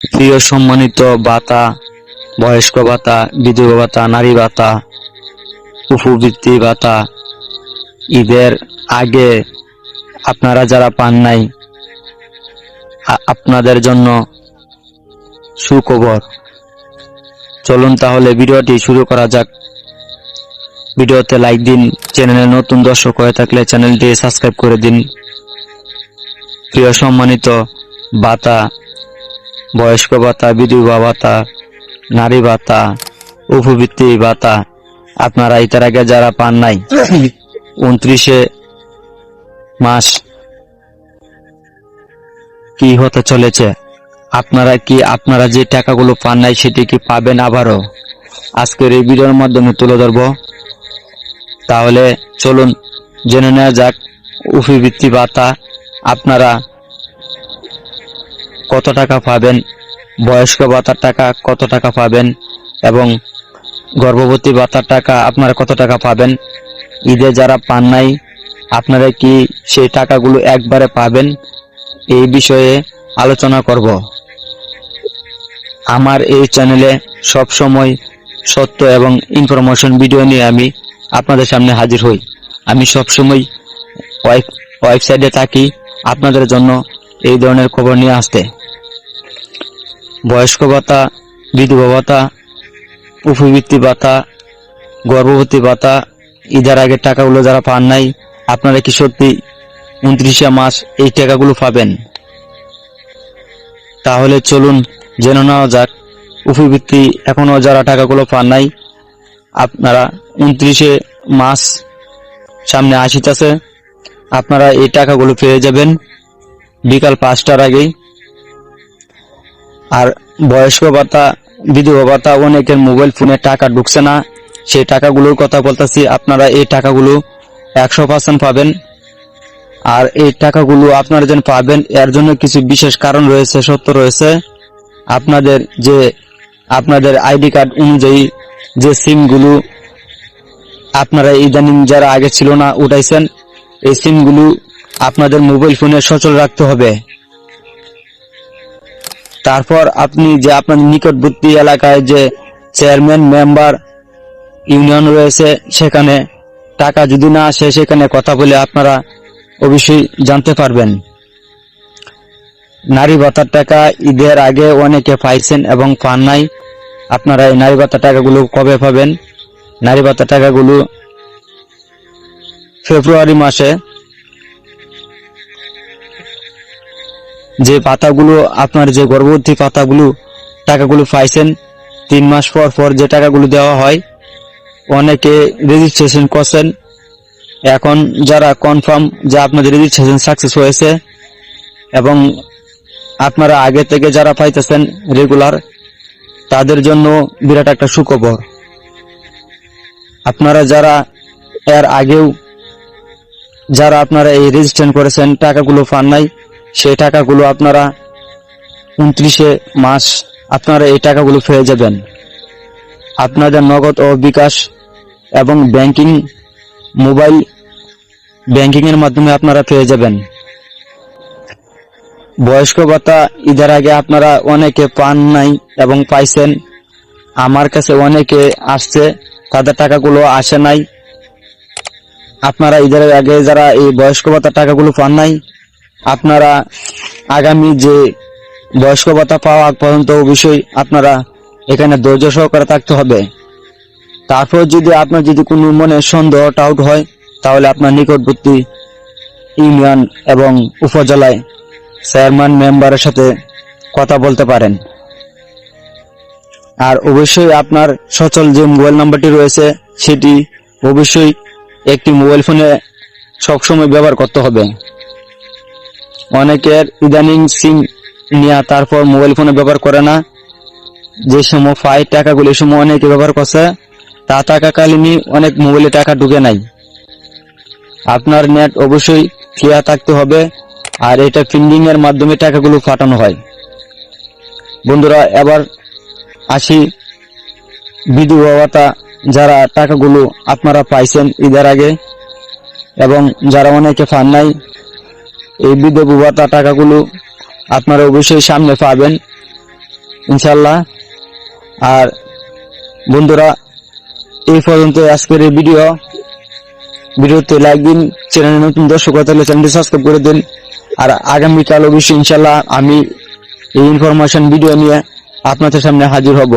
প্রিয় সম্মানিত ভাতা, বয়স্ক ভাতা, বিধবা ভাতা, নারী ভাতা, উপবৃত্তি ভাতা, ঈদের আগে আপনারা যারা পান নাই, আপনাদের জন্য সুখবর। চলুন তাহলে ভিডিওটি শুরু করা যাক। ভিডিওতে লাইক দিন, চ্যানেলে নতুন দর্শক হয়ে থাকলে চ্যানেলটি সাবস্ক্রাইব করে দিন। প্রিয় সম্মানিত ভাতা, বয়স্ক ভাতা, বিধবা ভাতা, নারী ভাতা, উপবৃত্তি ভাতা, আপনারা এটার আগে যারা পান নাই, 29 মাস কি হতে চলেছে, আপনারা যে টাকাগুলো পান নাই সেটি কি পাবেন আবারও? আজকের এই ভিডিওর মাধ্যমে তুলে ধরবো। তাহলে চলুন জেনে নেওয়া যাক উপবৃত্তি ভাতা আপনারা কত টাকা পাবেন, বয়স্ক ভাতার টাকা কত টাকা পাবেন এবং গর্ভবতী ভাতার টাকা আপনারা কত টাকা পাবেন। ঈদে যারা পান নাই আপনারা কি সেই টাকাগুলো একবারে পাবেন, এই বিষয়ে আলোচনা করব। আমার এই চ্যানেলে সব সময় সত্য এবং ইনফরমেশন ভিডিও নিয়ে আমি আপনাদের সামনে হাজির হই। আমি সব সময় ওয়েবসাইটে থাকি আপনাদের জন্য এই ধরনের খবর নিয়ে আসতে। বয়স্ক ভাতা, বিধবা ভাতা, উপবৃত্তি ভাতা, গর্ভবতী ভাতা, ঈদের আগে টাকাগুলো যারা পান নাই আপনারা কি সত্যি 29 মাস এই টাকাগুলো পাবেন? তাহলে চলুন জেনে নেওয়া যাক উপবৃত্তি এখনো যারা টাকাগুলো পান নাই, আপনারা 29 মাস সামনে আসিতেছে, আপনারা এই টাকাগুলো পেয়ে যাবেন বিকাল 5টার আগেই। আর বয়স্ক ভাতা, বিধবা ভাতা, অনেকের মোবাইল ফোনে টাকা ঢুকছে না, সেই টাকাগুলোর কথা বলতেছি। আপনারা এই টাকাগুলো 100% পাবেন। আর এই টাকাগুলো আপনারা যেন পাবেন এর জন্য কিছু বিশেষ কারণ রয়েছে, সত্য রয়েছে। আপনাদের আইডি কার্ড অনুযায়ী যে সিমগুলো আপনারা ইদানিং যারা আগে ছিল না উঠাইছেন, এই সিমগুলো আপনাদের মোবাইল ফোনে সচল রাখতে হবে। তারপর আপনি যে আপনার নিকটবর্তী এলাকায় যে চেয়ারম্যান, মেম্বার, ইউনিয়ন রয়েছে, সেখানে টাকা যদি না আসে সেখানে কথা বলে আপনারা অবশ্যই জানতে পারবেন। নারী ভাতার টাকা ঈদের আগে অনেকে পাইছেন এবং পান নাই, আপনারা এই নারী ভাতার টাকাগুলো কবে পাবেন? নারী ভাতার টাকাগুলো ফেব্রুয়ারি মাসে যে পাতাগুলো আপনার যে গর্ভবতী পাতাগুলো টাকাগুলো পাইছেন 3 মাস পর পর যে টাকাগুলো দেওয়া হয়, অনেকে রেজিস্ট্রেশন করছেন। এখন যারা কনফার্ম যে আপনাদের রেজিস্ট্রেশন সাকসেস হয়েছে এবং আপনারা আগে থেকে যারা পাইতেছেন রেগুলার, তাদের জন্য বিরাট একটা সুখবর। আপনারা যারা এর আগেও আপনারা এই রেজিস্ট্রেশন করেছেন টাকাগুলো পান নাই, সেই টাকাগুলো আপনারা 29 মাস আপনারা এই টাকাগুলো পেয়ে যাবেন। আপনাদের নগদ ও বিকাশ এবং মোবাইল ব্যাংকিং এর মাধ্যমে আপনারা পেয়ে যাবেন। বয়স্ক ভাতা ঈদের আগে আপনারা অনেকে পান নাই এবং পাইছেন। আমার কাছে অনেকে আসছে, তাদের টাকাগুলো আসে নাই। আপনারা ঈদের আগে যারা এই বয়স্ক ভাতার টাকাগুলো পান নাই, আপনারা আগামী যে বয়স্ক ভাতা পাওয়া পর্যন্ত অবশ্যই আপনারা এখানে ধৈর্য সহকারে থাকতে হবে। তারপর যদি আপনার কোনো মনে সন্দেহ ডাউট হয়, তাহলে আপনার নিকটবর্তী ইউনিয়ন এবং উপজেলায় চেয়ারম্যান, মেম্বারের সাথে কথা বলতে পারেন। আর অবশ্যই আপনার সচল যে মোবাইল নাম্বারটি রয়েছে সেটি অবশ্যই একটি মোবাইল ফোনে সবসময় ব্যবহার করতে হবে। অনেকের ইদানিং সিম নিয়ে তারপর মোবাইল ফোনে ব্যবহার করে না, যে সময় পায় টাকাগুলো এই সময় অনেকে ব্যবহার করছে, তা টাকাকালীনই অনেক মোবাইলে টাকা ঢুকে নাই। আপনার নেট অবশ্যই ক্লিয়ার থাকতে হবে, আর এটা ফিন্ডিং এর মাধ্যমে টাকাগুলো পাঠানো হয়। বন্ধুরা, এবার আসি বিধবা ভাতা যারা টাকাগুলো আপনারা পাইছেন ঈদের আগে এবং যারা অনেকে পান নাই, এই বিধবা ভাতা টাকাগুলো আপনারা অবশ্যই সামনে পাবেন। ইনশাল্লাহ। আর বন্ধুরা, এই পর্যন্ত আজকের এই ভিডিওতে লাইক দিন, চ্যানেলে নতুন দর্শক হলে চ্যানেলটি সাবস্ক্রাইব করে দিন। আর আগামীকাল অবশ্যই ইনশাল্লাহ আমি এই ইনফরমেশন ভিডিও নিয়ে আপনাদের সামনে হাজির হব।